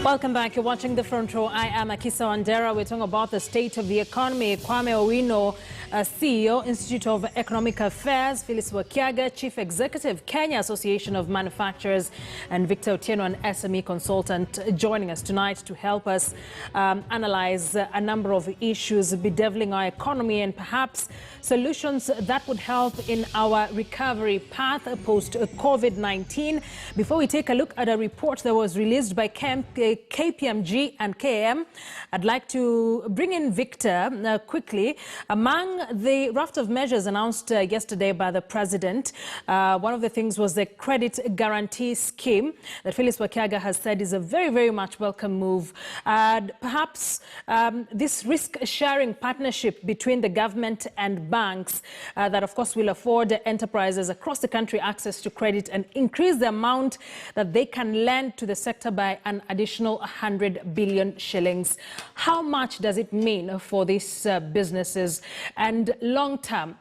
Welcome back. You're watching the Front Row. I am Akisa Wandera. We're talking about the state of the economy. Kwame Owino, CEO, Institute of Economic Affairs, Phyllis Wakiaga, Chief Executive, Kenya Association of Manufacturers, and Victor Otieno, an SME consultant, joining us tonight to help us analyze a number of issues bedeviling our economy and perhaps solutions that would help in our recovery path post-COVID-19. Before we take a look at a report that was released by KPMG and KM, I'd like to bring in Victor quickly. Among the raft of measures announced yesterday by the president, one of the things was the credit guarantee scheme that Phyllis Wakiaga has said is a very, very much welcome move. Perhaps this risk-sharing partnership between the government and banks that, of course, will afford enterprises across the country access to credit and increase the amount that they can lend to the sector by an additional 100 billion shillings. How much does it mean for these businesses? And long term,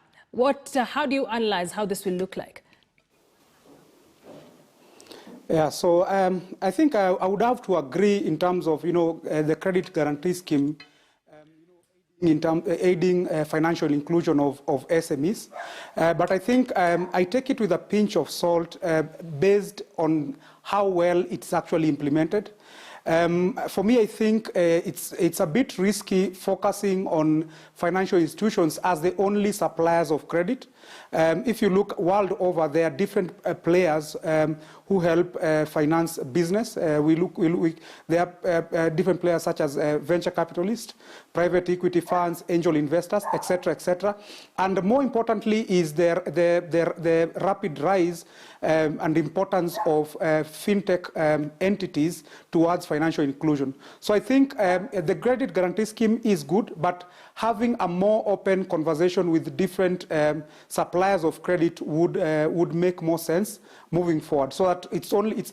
how do you analyze how this will look like? Yeah, so I think I would have to agree in terms of, the credit guarantee scheme, in terms aiding financial inclusion of SMEs. But I think I take it with a pinch of salt based on how well it's actually implemented. For me, I think it's a bit risky focusing on financial institutions as the only suppliers of credit. If you look world over, there are different players who help finance business. There are different players such as venture capitalists, private equity funds, angel investors, etc., etc. And more importantly is the rapid rise and importance of fintech entities towards financial inclusion. So I think the credit guarantee scheme is good, but having a more open conversation with different suppliers of credit would make more sense moving forward. So that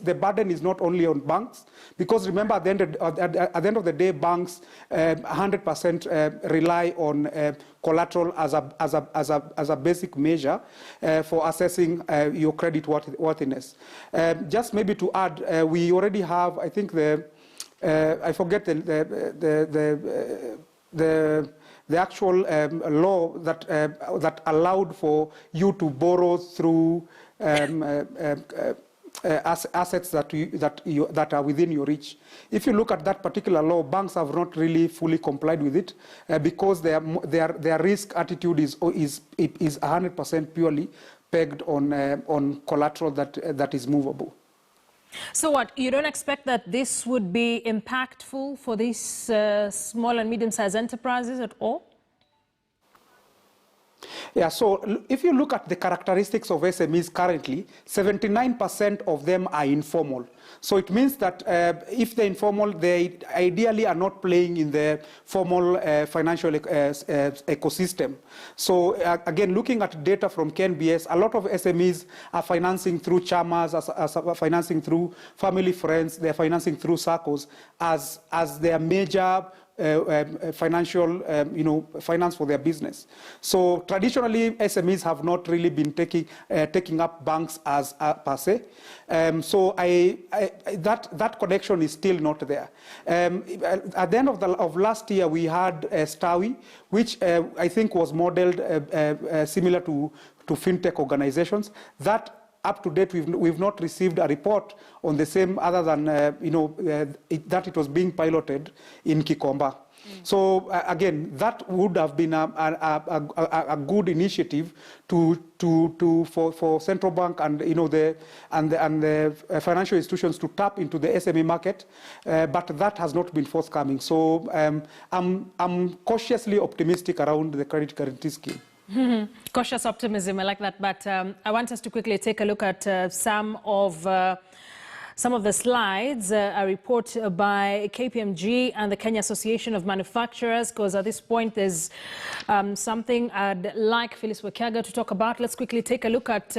the burden is not only on banks, because remember at the end of the day, banks 100% rely on collateral as a basic measure for assessing your credit worthiness. Just maybe to add, we already have, I think I forget the actual law that allowed for you to borrow through assets that are within your reach. If you look at that particular law, banks have not really fully complied with it because their risk attitude is 100% purely pegged on collateral that is movable. So what, you don't expect that this would be impactful for these small and medium-sized enterprises at all? Yeah, so if you look at the characteristics of SMEs currently, 79% of them are informal. So it means that if they're informal, they ideally are not playing in the formal financial ecosystem. So again, looking at data from KNBS, a lot of SMEs are financing through chamas, are financing through family friends, they're financing through SACCOs as their major financial, finance for their business. So traditionally, SMEs have not really been taking up banks as per se. So that connection is still not there. At the end of last year, we had STAWI, which I think was modeled similar to fintech organizations. That up to date, we've not received a report on the same, other than that it was being piloted in Kikomba. So again, that would have been a good initiative for central bank and the financial institutions to tap into the SME market, but that has not been forthcoming. So I'm cautiously optimistic around the credit guarantee scheme. Cautious optimism, I like that. But I want us to quickly take a look at some of the slides, a report by KPMG and the Kenya Association of Manufacturers, because at this point there's something I'd like Phyllis Wakiaga to talk about. Let's quickly take a look at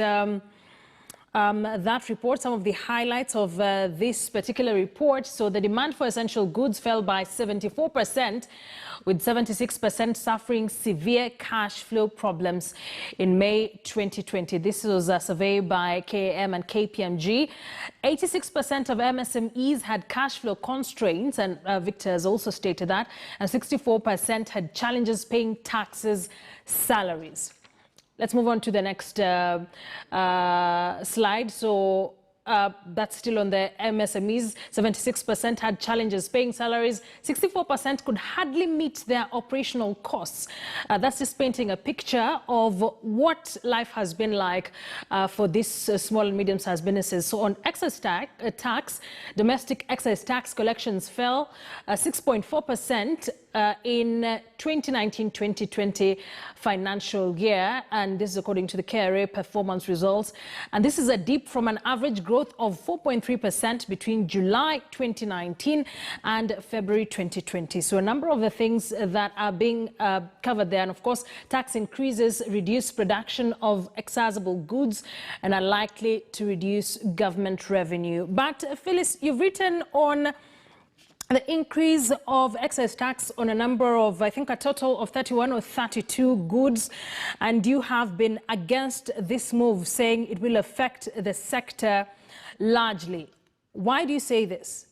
that report, some of the highlights of this particular report. So the demand for essential goods fell by 74%, with 76% suffering severe cash flow problems in May 2020. This was a survey by KAM and KPMG. 86% of MSMEs had cash flow constraints, and Victor has also stated that, and 64% had challenges paying taxes, salaries. Let's move on to the next slide. So that's still on the MSMEs. 76% had challenges paying salaries. 64% could hardly meet their operational costs. That's just painting a picture of what life has been like for these small and medium-sized businesses. So on excise tax, domestic excise tax collections fell 6.4% in 2019-2020 financial year, and this is according to the KRA performance results. And this is a dip from an average growth of 4.3% between July 2019 and February 2020. So a number of the things that are being covered there, and of course, tax increases reduce production of excisable goods and are likely to reduce government revenue. But Phyllis, you've written on the increase of excise tax on a number of, I think, a total of 31 or 32 goods, and you have been against this move, saying it will affect the sector largely. Why do you say this?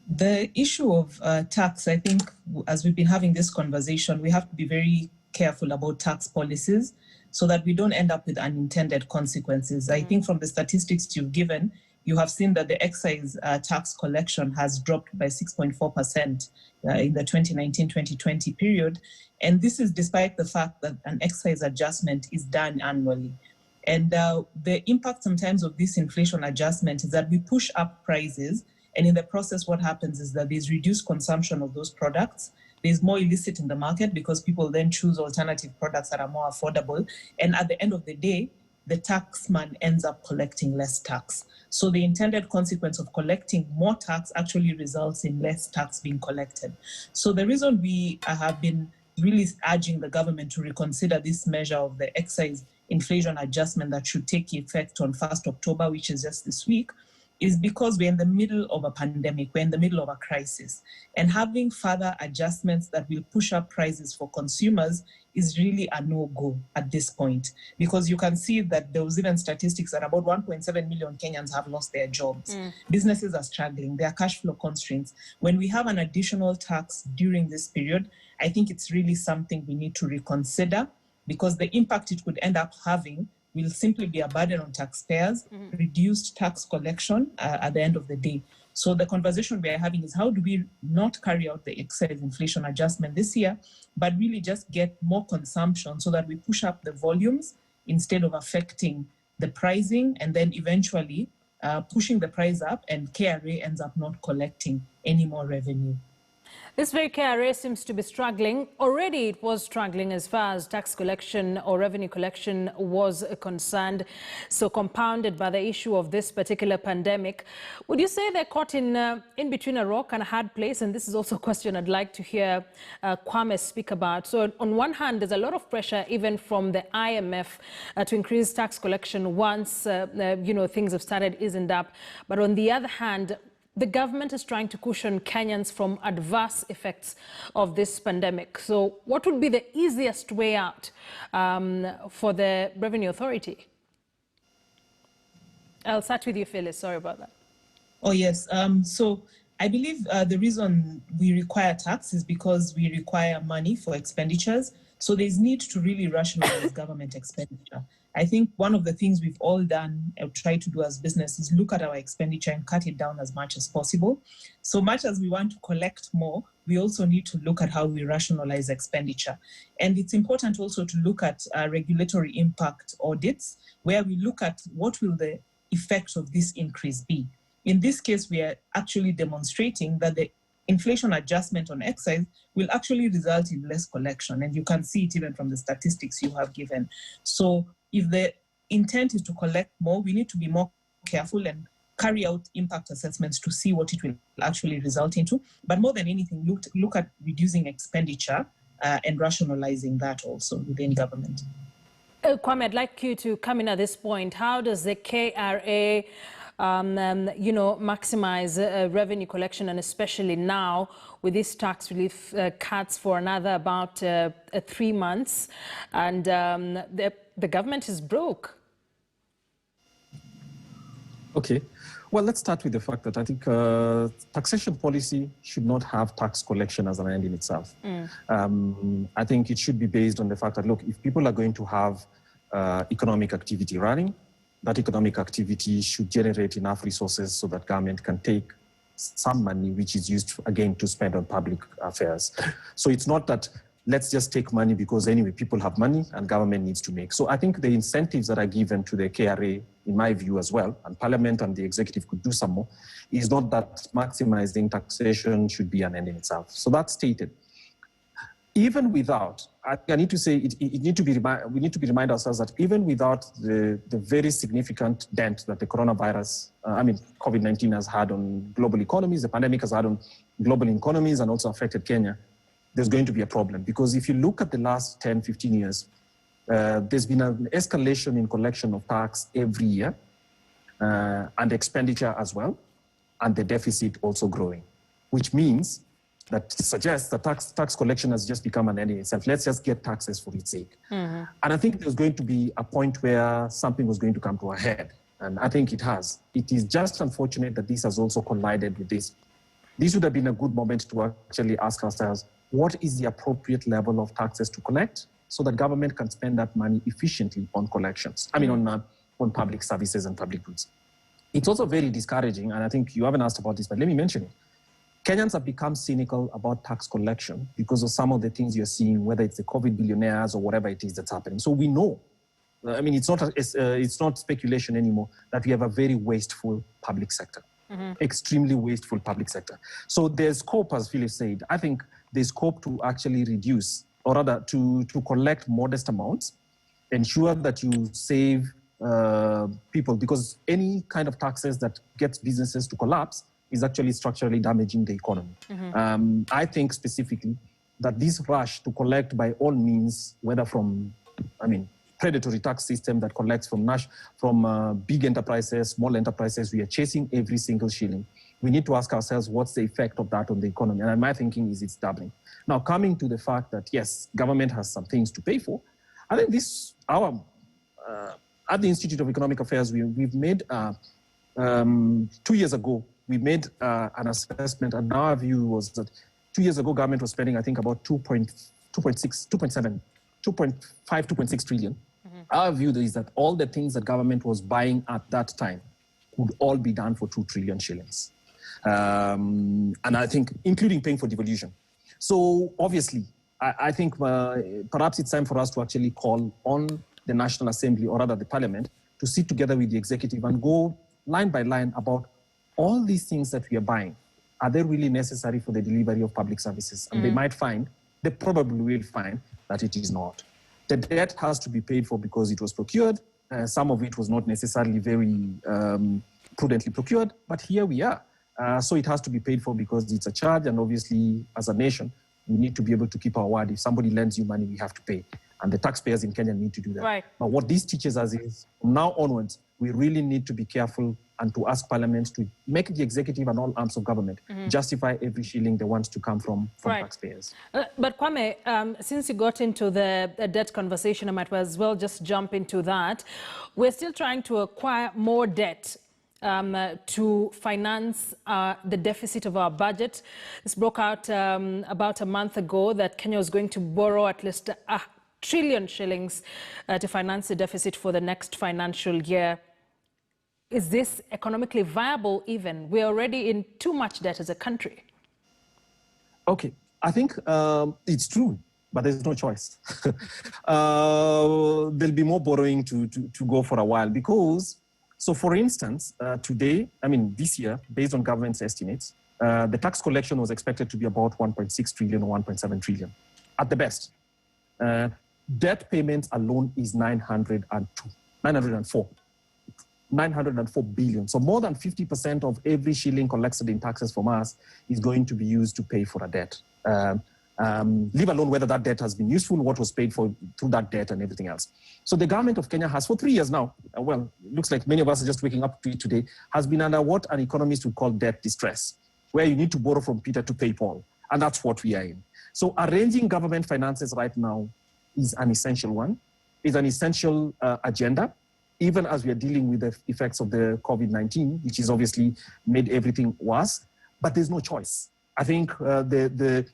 The issue of tax, I think, as we've been having this conversation, we have to be very careful about tax policies so that we don't end up with unintended consequences. I think from the statistics you've given, you have seen that the excise tax collection has dropped by 6.4% in the 2019-2020 period. And this is despite the fact that an excise adjustment is done annually. And the impact sometimes of this inflation adjustment is that we push up prices. And in the process, what happens is that there's reduced consumption of those products. There's more illicit in the market because people then choose alternative products that are more affordable. And at the end of the day, the taxman ends up collecting less tax. So the intended consequence of collecting more tax actually results in less tax being collected. So the reason we have been really urging the government to reconsider this measure of the excise inflation adjustment that should take effect on 1st October, which is just this week, is because we're in the middle of a pandemic, we're in the middle of a crisis. And having further adjustments that will push up prices for consumers is really a no-go at this point. Because you can see that there was even statistics that about 1.7 million Kenyans have lost their jobs. Businesses are struggling, there are cash flow constraints. When we have an additional tax during this period, I think it's really something we need to reconsider, because the impact it could end up having will simply be a burden on taxpayers, reduced tax collection at the end of the day. So the conversation we are having is how do we not carry out the excise inflation adjustment this year, but really just get more consumption so that we push up the volumes instead of affecting the pricing and then eventually pushing the price up, and KRA ends up not collecting any more revenue. This very KRA seems to be struggling. Already it was struggling as far as tax collection or revenue collection was concerned, so compounded by the issue of this particular pandemic. Would you say they're caught in between a rock and a hard place? And this is also a question I'd like to hear Kwame speak about. So on one hand, there's a lot of pressure even from the IMF to increase tax collection once things have started easing up. But on the other hand, the government is trying to cushion Kenyans from adverse effects of this pandemic. So what would be the easiest way out for the Revenue Authority? I'll start with you, Phyllis. Sorry about that. Oh, yes. So I believe the reason we require tax is because we require money for expenditures. So there's need to really rationalize government expenditure. I think one of the things we've all done or tried to do as business is look at our expenditure and cut it down as much as possible. So much as we want to collect more, we also need to look at how we rationalize expenditure. And it's important also to look at regulatory impact audits, where we look at what will the effect of this increase be. In this case, we are actually demonstrating that the inflation adjustment on excise will actually result in less collection. And you can see it even from the statistics you have given. So if the intent is to collect more, we need to be more careful and carry out impact assessments to see what it will actually result into. But more than anything, look at reducing expenditure and rationalizing that also within government. Kwame, I'd like you to come in at this point. How does the KRA, maximize revenue collection, and especially now with these tax relief cuts for another about 3 months, and the government is broke? Okay. Well, let's start with the fact that I think taxation policy should not have tax collection as an end in itself. I think it should be based on the fact that, look, if people are going to have economic activity running, that economic activity should generate enough resources so that government can take some money which is used, again, to spend on public affairs. So it's not that let's just take money because anyway, people have money and government needs to make. So I think the incentives that are given to the KRA, in my view as well, and Parliament and the executive could do some more, is not that maximizing taxation should be an end in itself. So that's stated. Even without, I need to say, we need to be remind ourselves that even without the very significant dent that the coronavirus, COVID-19 has had on global economies, the pandemic has had on global economies and also affected Kenya, there's going to be a problem. Because if you look at the last 10, 15 years, there's been an escalation in collection of tax every year, and expenditure as well, and the deficit also growing, which means that suggests that tax collection has just become an end in itself. Let's just get taxes for its sake. And I think there's going to be a point where something was going to come to a head, and I think it has. It is just unfortunate that this has also collided with this. This would have been a good moment to actually ask ourselves, what is the appropriate level of taxes to collect so that government can spend that money efficiently on collections, on public services and public goods. It's also very discouraging, and I think you haven't asked about this, but let me mention it. Kenyans have become cynical about tax collection because of some of the things you're seeing, whether it's the COVID billionaires or whatever it is that's happening. So we know, it's not speculation anymore, that we have a very wasteful public sector, extremely wasteful public sector. So there's scope, as Philip said, I think there's scope to actually reduce, or rather to collect modest amounts, ensure that you save people, because any kind of taxes that gets businesses to collapse is actually structurally damaging the economy. I think specifically that this rush to collect by all means, whether from, predatory tax system that collects from big enterprises, small enterprises, we are chasing every single shilling. We need to ask ourselves, what's the effect of that on the economy? And my thinking is it's doubling. Now, coming to the fact that, yes, government has some things to pay for, I think at the Institute of Economic Affairs, we've made, 2 years ago, we made an assessment, and our view was that 2 years ago, government was spending, I think, about 2.6 trillion. Our view is that all the things that government was buying at that time would all be done for 2 trillion shillings. And I think, including paying for devolution. So obviously, I think perhaps it's time for us to actually call on the National Assembly, or rather the Parliament, to sit together with the executive and go line by line about all these things that we are buying. Are they really necessary for the delivery of public services? And they probably will find that it is not. The debt has to be paid for because it was procured. Some of it was not necessarily very prudently procured, but here we are. So it has to be paid for because it's a charge, and obviously, as a nation, we need to be able to keep our word. If somebody lends you money, we have to pay. And the taxpayers in Kenya need to do that. Right. But what this teaches us is, from now onwards, we really need to be careful and to ask Parliament to make the executive and all arms of government justify every shilling they want to come from taxpayers. But Kwame, since you got into the debt conversation, I might as well just jump into that. We're still trying to acquire more debt to finance the deficit of our budget. This broke out about a month ago that Kenya was going to borrow at least 1 trillion shillings to finance the deficit for the next financial year. Is this economically viable even? We're already in too much debt as a country. Okay, I think it's true, but there's no choice. There'll be more borrowing to go for a while because, so for instance, today, this year, based on government's estimates, the tax collection was expected to be about 1.6 trillion or 1.7 trillion at the best. Debt payments alone is 904 billion. So more than 50% of every shilling collected in taxes from us is going to be used to pay for a debt. leave alone whether that debt has been useful, what was paid for through that debt and everything else. So the government of Kenya has, for 3 years now, well, it looks like many of us are just waking up to it today, has been under what an economist would call debt distress, where you need to borrow from Peter to pay Paul. And that's what we are in. So arranging government finances right now is an essential one, is an essential agenda, even as we are dealing with the effects of the COVID-19, which has obviously made everything worse. But there's no choice. I think the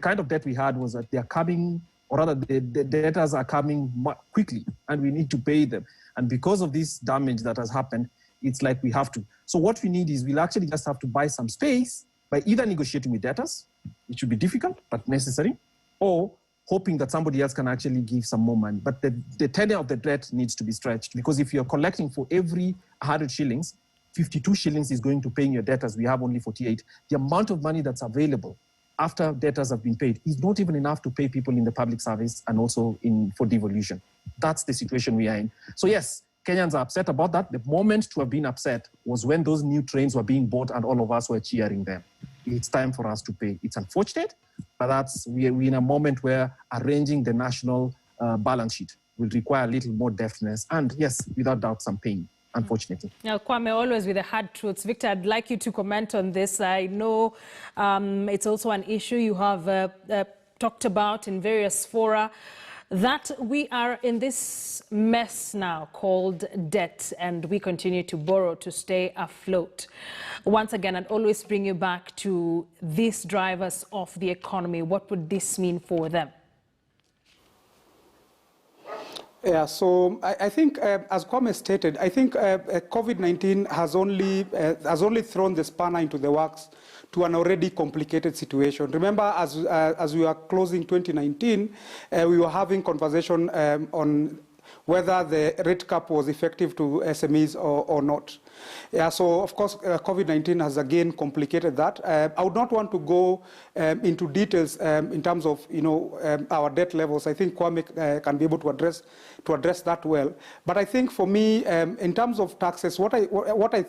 kind of debt we had was that they are coming, or rather the debtors are coming quickly, and we need to pay them. And because of this damage that has happened, it's like we have to. So what we need is we'll actually just have to buy some space by either negotiating with debtors, which would be difficult but necessary, or hoping that somebody else can actually give some more money. But the tenure of the debt needs to be stretched, because if you're collecting for every 100 shillings, 52 shillings is going to paying your debtors. We have only 48. The amount of money that's available after debtors have been paid is not even enough to pay people in the public service and also for devolution. That's the situation we are in. So yes, Kenyans are upset about that. The moment to have been upset was when those new trains were being bought and all of us were cheering them. It's time for us to pay. It's unfortunate, but we're in a moment where arranging the national balance sheet will require a little more deftness and, yes, without doubt, some pain, unfortunately. Now, Kwame, always with the hard truths. Victor, I'd like you to comment on this. I know it's also an issue you have talked about in various fora, that we are in this mess now called debt, and we continue to borrow to stay afloat. Once again, I'd always bring you back to these drivers of the economy. What would this mean for them? Yeah, so I think, as Kwame stated, I think COVID-19 has only thrown the spanner into the works to an already complicated situation. Remember, as we were closing 2019, we were having conversation on whether the rate cap was effective to SMEs or not. Yeah, so of course, COVID-19 has again complicated that. I would not want to go into details in terms of our debt levels. I think Kwame can be able to address that well. But I think for me, in terms of taxes, what I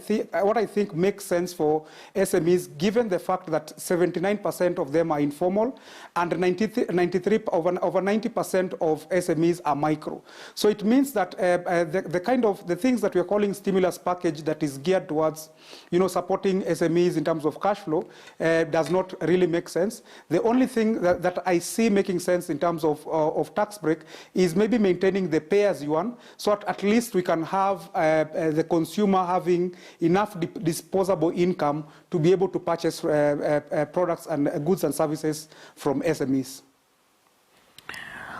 think makes sense for SMEs, given the fact that 79% of them are informal and over 90% of SMEs are micro. So it means that the things that we are calling stimulus package that is geared towards supporting SMEs in terms of cash flow does not really make sense. The only thing that I see making sense in terms of tax break is maybe maintaining the pay-as-you-earn, so at least we can have the consumer having enough disposable income to be able to purchase products and goods and services from SMEs.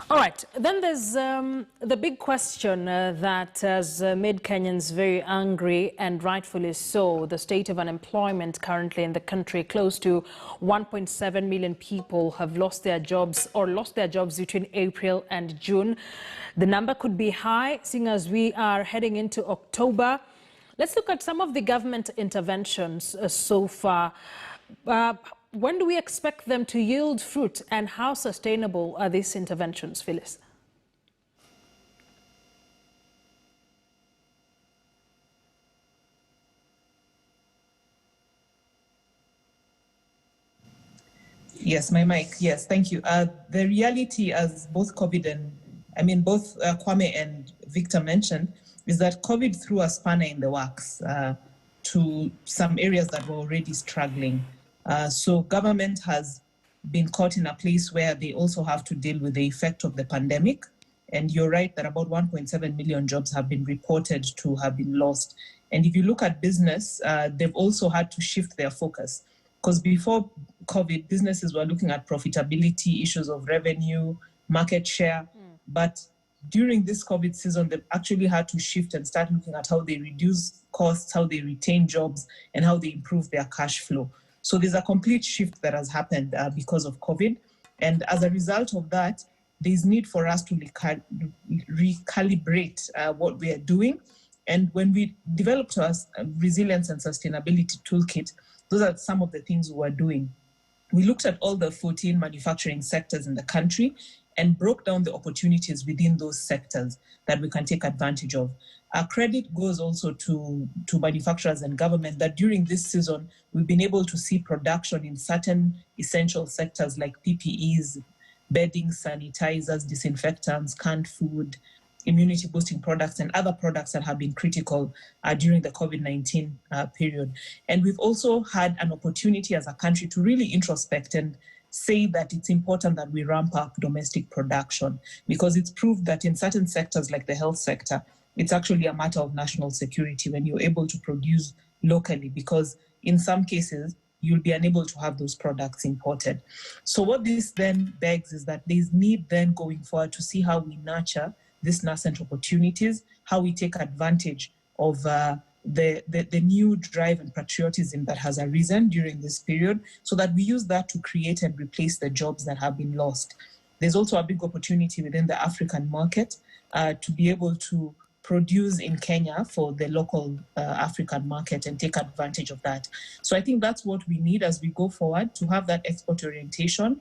All right, then there's the big question that has made Kenyans very angry, and rightfully so. The state of unemployment currently in the country, close to 1.7 million people have lost their jobs between April and June. The number could be high, seeing as we are heading into October. Let's look at some of the government interventions so far. When do we expect them to yield fruit, and how sustainable are these interventions, Phyllis? Yes, my mic. Yes, thank you. The reality, as both Kwame and Victor mentioned, is that COVID threw a spanner in the works to some areas that were already struggling. So government has been caught in a place where they also have to deal with the effect of the pandemic. And you're right that about 1.7 million jobs have been reported to have been lost. And if you look at business, they've also had to shift their focus. Because before COVID, businesses were looking at profitability, issues of revenue, market share. But during this COVID season, they've actually had to shift and start looking at how they reduce costs, how they retain jobs, and how they improve their cash flow. So there's a complete shift that has happened because of COVID. And as a result of that, there's need for us to recalibrate what we are doing. And when we developed our resilience and sustainability toolkit, those are some of the things we are doing. We looked at all the 14 manufacturing sectors in the country, and broke down the opportunities within those sectors that we can take advantage of. Our credit goes also to manufacturers and government that during this season, we've been able to see production in certain essential sectors like PPEs, bedding, sanitizers, disinfectants, canned food, immunity-boosting products, and other products that have been critical during the COVID-19 period. And we've also had an opportunity as a country to really introspect and say that it's important that we ramp up domestic production, because it's proved that in certain sectors like the health sector, it's actually a matter of national security when you're able to produce locally, because in some cases, you'll be unable to have those products imported. So what this then begs is that there's need then going forward to see how we nurture these nascent opportunities, how we take advantage of the new drive and patriotism that has arisen during this period, so that we use that to create and replace the jobs that have been lost. There's also a big opportunity within the African market to be able to produce in Kenya for the local African market and take advantage of that. So I think that's what we need as we go forward, to have that export orientation,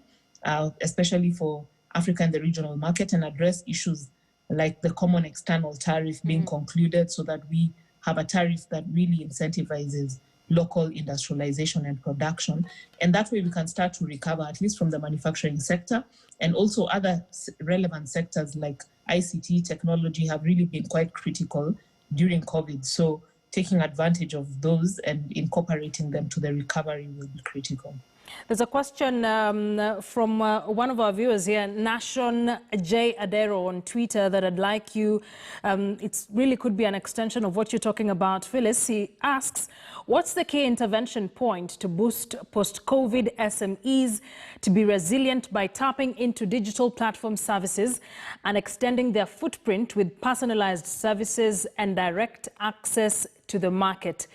especially for Africa and the regional market, and address issues like the common external tariff being concluded, so that we have a tariff that really incentivizes local industrialization and production. And that way we can start to recover, at least from the manufacturing sector, and also other relevant sectors like ICT technology have really been quite critical during COVID. So taking advantage of those and incorporating them to the recovery will be critical. There's a question from one of our viewers here, Nashon J. Adero on Twitter, that I'd like you, it really could be an extension of what you're talking about, Phyllis. He asks, what's the key intervention point to boost post-COVID SMEs to be resilient by tapping into digital platform services and extending their footprint with personalized services and direct access to the market?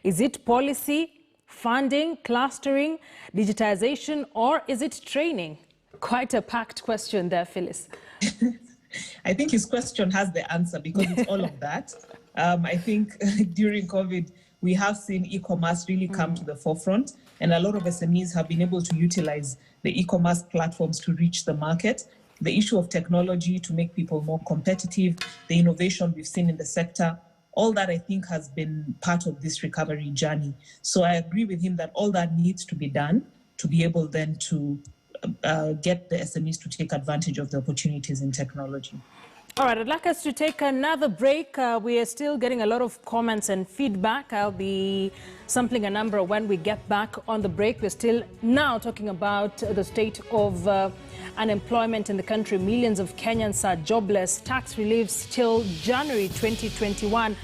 Is it policy, funding, clustering, digitization, or is it training? Quite a packed question there, Phyllis. I think his question has the answer, because it's all of that. I think during COVID, we have seen e-commerce really come to the forefront, and a lot of SMEs have been able to utilize the e-commerce platforms to reach the market. The issue of technology to make people more competitive, the innovation we've seen in the sector, all that I think has been part of this recovery journey. So I agree with him that all that needs to be done to be able then to get the SMEs to take advantage of the opportunities in technology. All right, I'd like us to take another break. We are still getting a lot of comments and feedback. I'll be sampling a number when we get back on the break. We're still now talking about the state of unemployment in the country. Millions of Kenyans are jobless. Tax reliefs till January 2021.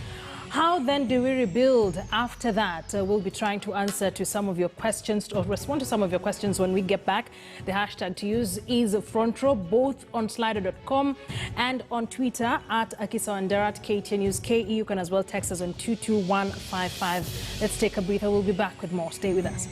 How then do we rebuild after that? We'll be trying to answer to some of your questions, or respond to some of your questions when we get back. The hashtag to use is FrontRow, both on slido.com and on Twitter at Akisa at KTN News KE. You can as well text us on 22155. Let's take a breather. We'll be back with more. Stay with us.